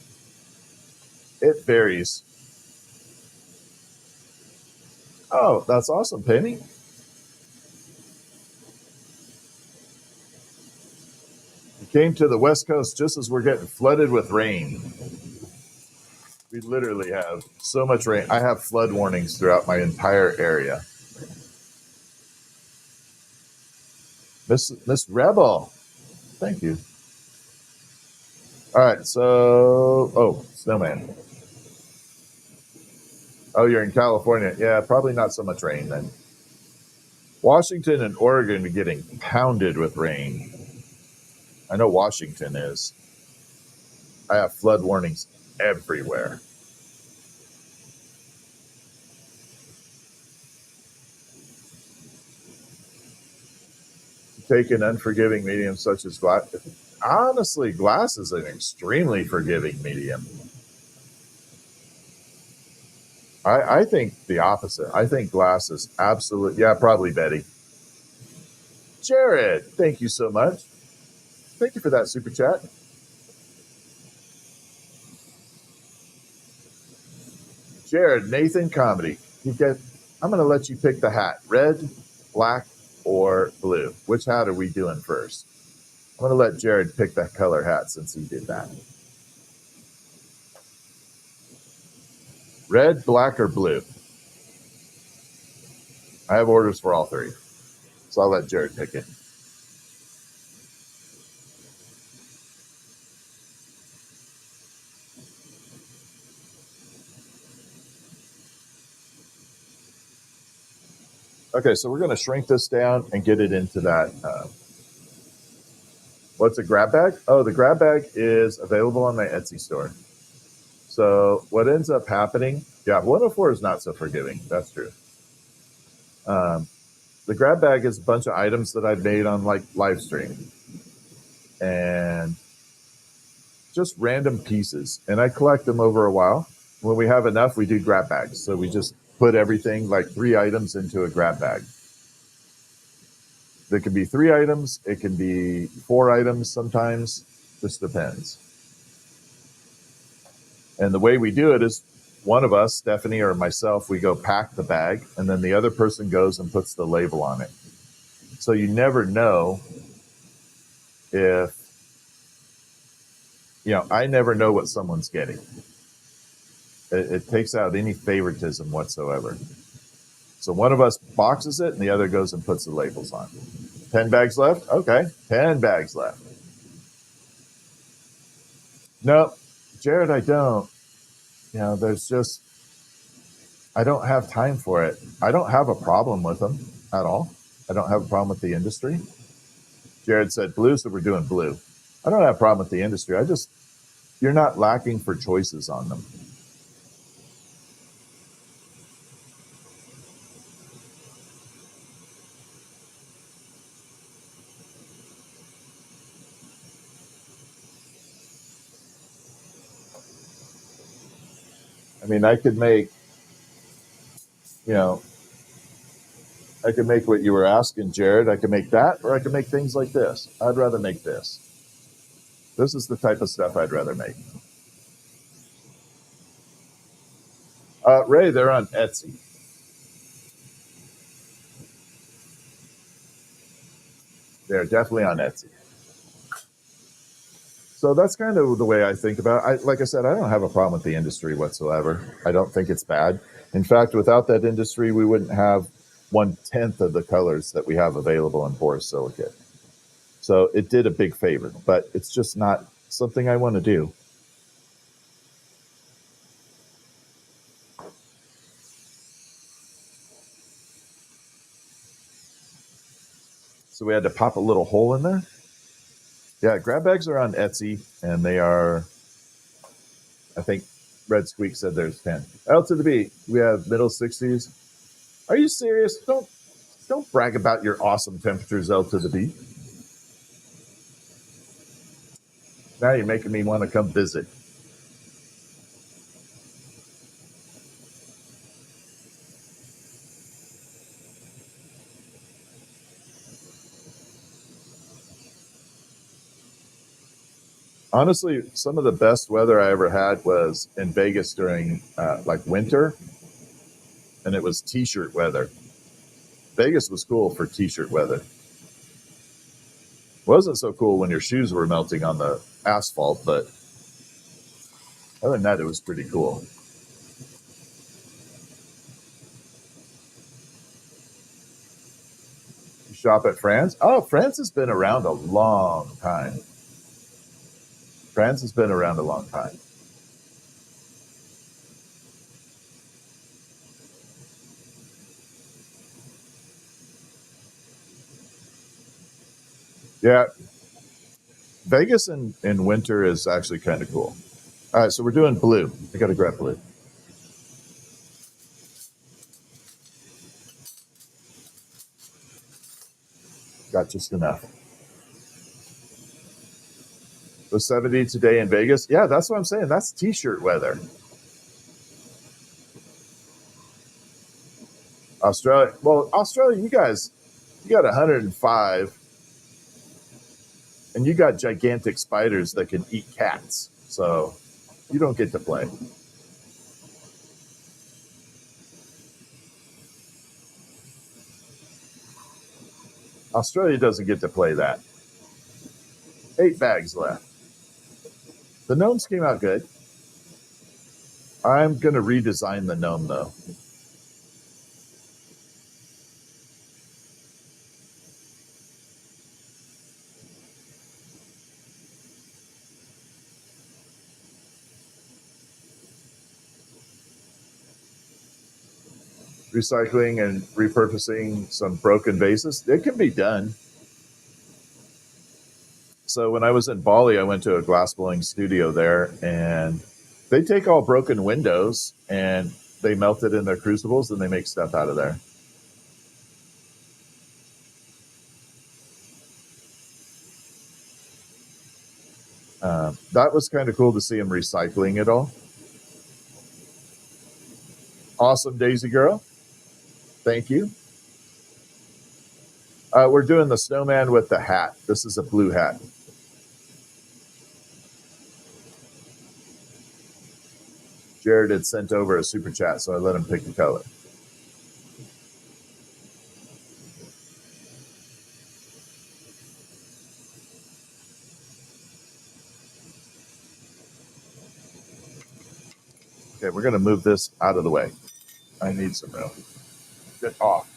S1: It varies. Oh, that's awesome, Penny. You came to the West Coast just as we're getting flooded with rain. We literally have so much rain. I have flood warnings throughout my entire area. Miss Rebel, thank you. All right, so snowman. Oh, you're in California. Yeah, probably not so much rain then. Washington and Oregon are getting pounded with rain. I know Washington is. I have flood warnings everywhere. Take an unforgiving medium such as glass. Honestly, glass is an extremely forgiving medium. I think the opposite. I think glass is absolute. Yeah, probably Betty. Jared, thank you so much. Thank you for that super chat. Jared, Nathan Comedy. I'm going to let you pick the hat. Red, black, or blue. Which hat are we doing first? I'm going to let Jared pick that color hat since he did that. Red, black, or blue? I have orders for all three. So I'll let Jared pick it. Okay, so we're going to shrink this down and get it into that. What's a grab bag? Oh, the grab bag is available on my Etsy store. So what ends up happening, 104 is not so forgiving. That's true. The grab bag is a bunch of items that I've made on like live stream and just random pieces. And I collect them over a while. When we have enough, we do grab bags. So we just put everything, like 3 items, into a grab bag. There can be 3 items. It can be 4 items sometimes. Just depends. And the way we do it is one of us, Stephanie or myself, we go pack the bag, and then the other person goes and puts the label on it. So you never know if, I never know what someone's getting. It takes out any favoritism whatsoever. So one of us boxes it, and the other goes and puts the labels on. 10 bags left? Okay, 10 bags left. No, Jared, I don't. There's just, I don't have time for it. I don't have a problem with them at all. I don't have a problem with the industry. Jared said blue, so we're doing blue. I don't have a problem with the industry. You're not lacking for choices on them. I mean, I could make, I could make what you were asking, Jared. I could make that, or I could make things like this. I'd rather make this. This is the type of stuff I'd rather make. Ray, they're on Etsy. They're definitely on Etsy. So that's kind of the way I think about it. Like I said, I don't have a problem with the industry whatsoever. I don't think it's bad. In fact, without that industry, we wouldn't have 1/10 of the colors that we have available in borosilicate. So it did a big favor, but it's just not something I want to do. So we had to pop a little hole in there. Yeah, grab bags are on Etsy, and they are, I think Red Squeak said there's 10. L to the B, we have middle 60s. Are you serious? Don't brag about your awesome temperatures, L to the B. Now you're making me want to come visit. Honestly, some of the best weather I ever had was in Vegas during like winter, and it was t-shirt weather. Vegas was cool for t-shirt weather. Wasn't so cool when your shoes were melting on the asphalt, but other than that, it was pretty cool. You shop at France? Oh, France has been around a long time. France has been around a long time. Yeah, Vegas in winter is actually kind of cool. All right, so we're doing blue. I got to grab blue. Got just enough. It was 70 today in Vegas. Yeah, that's what I'm saying. That's t-shirt weather. Australia. Well, Australia, you guys, you got 105, and you got gigantic spiders that can eat cats. So you don't get to play. Australia doesn't get to play that. 8 bags left. The gnomes came out good. I'm going to redesign the gnome, though. Recycling and repurposing some broken vases, it can be done. So when I was in Bali, I went to a glassblowing studio there, and they take all broken windows and they melt it in their crucibles and they make stuff out of there. That was kind of cool to see them recycling it all. Awesome, Daisy Girl. Thank you. We're doing the snowman with the hat. This is a blue hat. Jared had sent over a super chat, so I let him pick the color. Okay, we're going to move this out of the way. I need some room. Get off.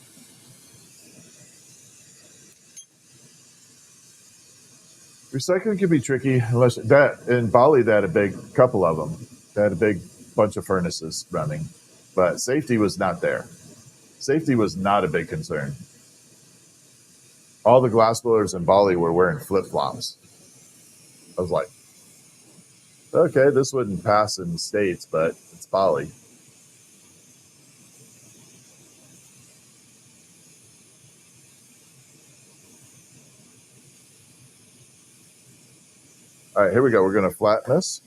S1: Recycling can be tricky unless that in Bali they had a big couple of them. They had a big bunch of furnaces running, but safety was not there. Safety was not a big concern. All the glass blowers in Bali were wearing flip flops. I was like, okay, this wouldn't pass in the States, but it's Bali. All right, here we go. We're going to flatten this.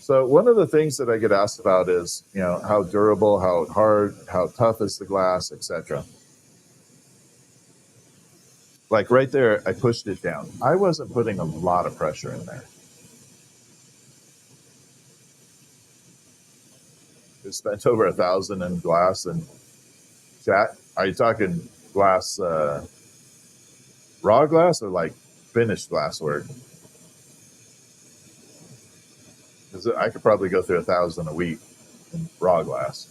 S1: So one of the things that I get asked about is, how durable, how hard, how tough is the glass, etc. Like right there, I pushed it down. I wasn't putting a lot of pressure in there. We spent over 1,000 in glass and chat. Are you talking glass, raw glass, or like finished glass work? Because I could probably go through 1,000 a week in raw glass.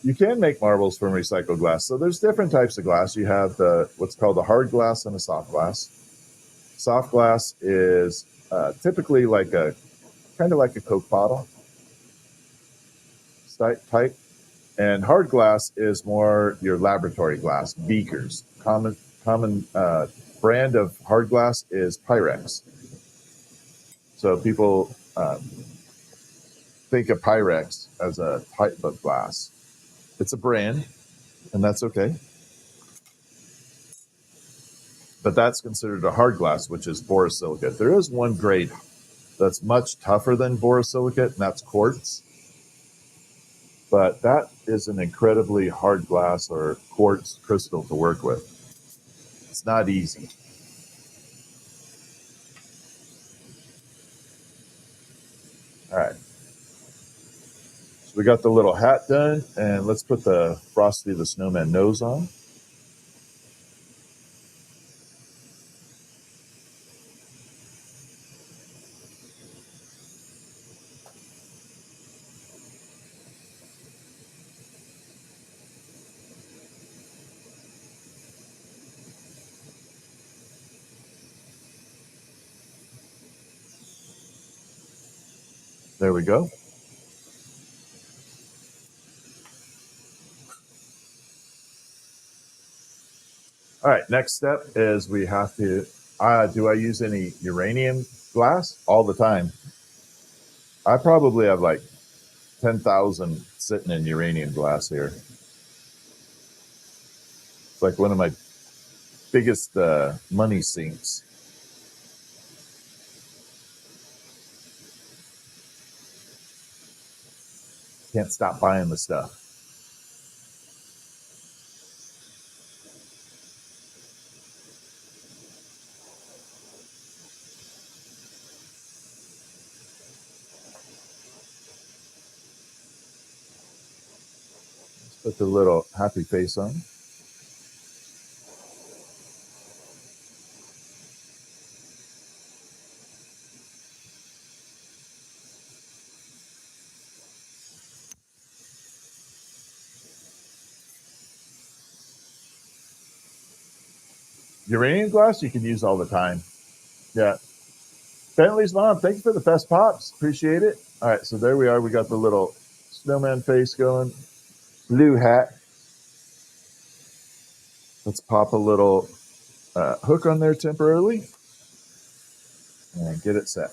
S1: You can make marbles from recycled glass. So there's different types of glass. You have what's called a hard glass and a soft glass. Soft glass is typically like a kind of like a Coke bottle type, and hard glass is more your laboratory glass, beakers. Common brand of hard glass is Pyrex. So people think of Pyrex as a type of glass. It's a brand, and that's okay. But that's considered a hard glass, which is borosilicate. There is one grade that's much tougher than borosilicate, and that's quartz. But that is an incredibly hard glass or quartz crystal to work with. It's not easy. All right. So we got the little hat done, and let's put the Frosty the Snowman nose on. There we go. All right, next step is we have to, do I use any uranium glass? All the time. I probably have like 10,000 sitting in uranium glass here. It's like one of my biggest money sinks. Can't stop buying the stuff. Let's put the little happy face on. Uranium glass you can use all the time. Yeah. Bentley's mom, thank you for the best pops. Appreciate it. All right, so there we are. We got the little snowman face going. Blue hat. Let's pop a little hook on there temporarily and get it set.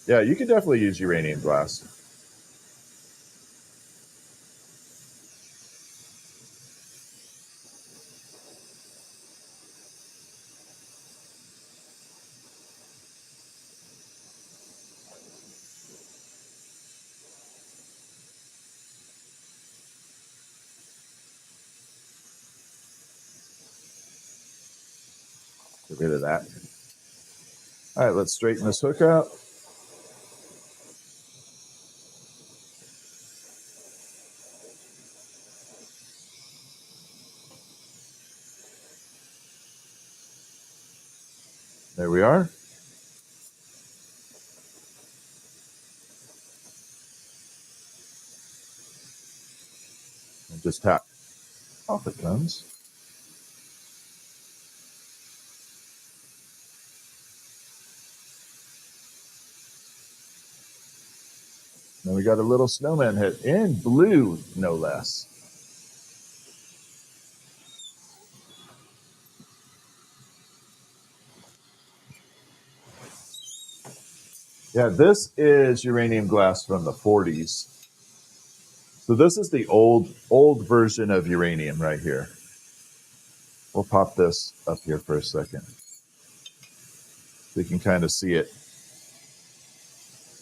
S1: Yeah, you can definitely use uranium glass. Get rid of that. All right, let's straighten this hook out. There we are. And just tap. Off it comes. Now we got a little snowman head in blue, no less. Yeah, this is uranium glass from the 40s. So this is the old version of uranium right here. We'll pop this up here for a second. So you can kind of see it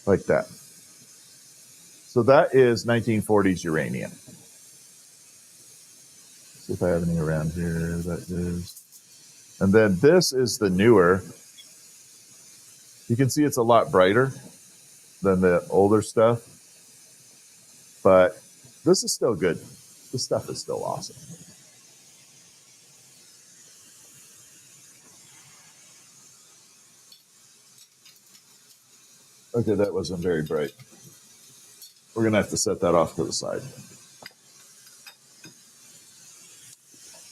S1: like that. So that is 1940s uranium. See if I have any around here. That is. And then this is the newer. You can see it's a lot brighter than the older stuff. But this is still good. This stuff is still awesome. Okay, that wasn't very bright. We're going to have to set that off to the side.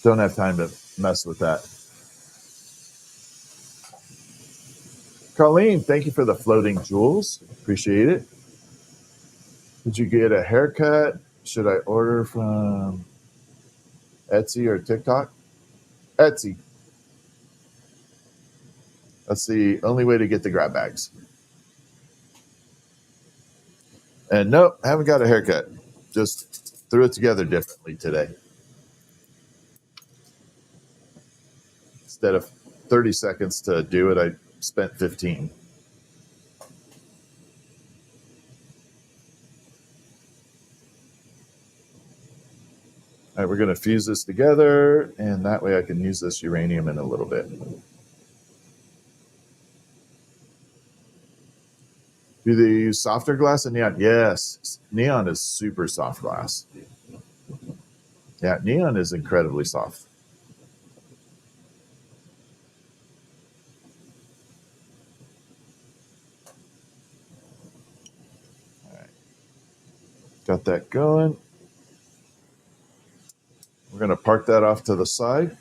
S1: Don't have time to mess with that. Colleen, thank you for the floating jewels. Appreciate it. Did you get a haircut? Should I order from Etsy or TikTok? Etsy. That's the only way to get the grab bags. And nope, haven't got a haircut. Just threw it together differently today. Instead of 30 seconds to do it, I spent 15. All right, we're going to fuse this together, and that way I can use this uranium in a little bit. Do they use softer glass and neon? Yes, neon is super soft glass. Yeah, neon is incredibly soft. All right, got that going. We're going to park that off to the side.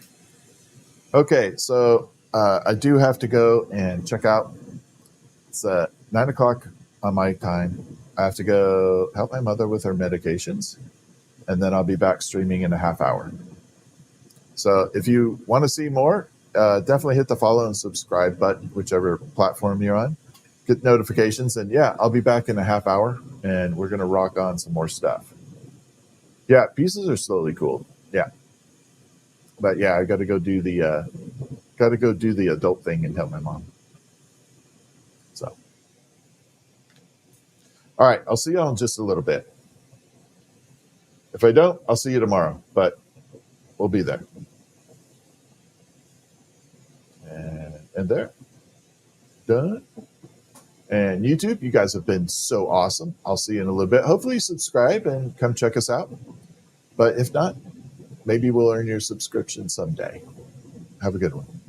S1: Okay, so I do have to go and check out. It's 9 o'clock on my time. I have to go help my mother with her medications, and then I'll be back streaming in a half hour. So if you want to see more, definitely hit the follow and subscribe button, whichever platform you're on. Get notifications, and yeah, I'll be back in a half hour, and we're gonna rock on some more stuff. Yeah, pieces are slowly cooled. Yeah, but yeah, I got to go do the adult thing and help my mom. So, all right, I'll see y'all in just a little bit. If I don't, I'll see you tomorrow, but we'll be there. And there, done. And YouTube, you guys have been so awesome. I'll see you in a little bit. Hopefully, subscribe and come check us out. But if not, maybe we'll earn your subscription someday. Have a good one.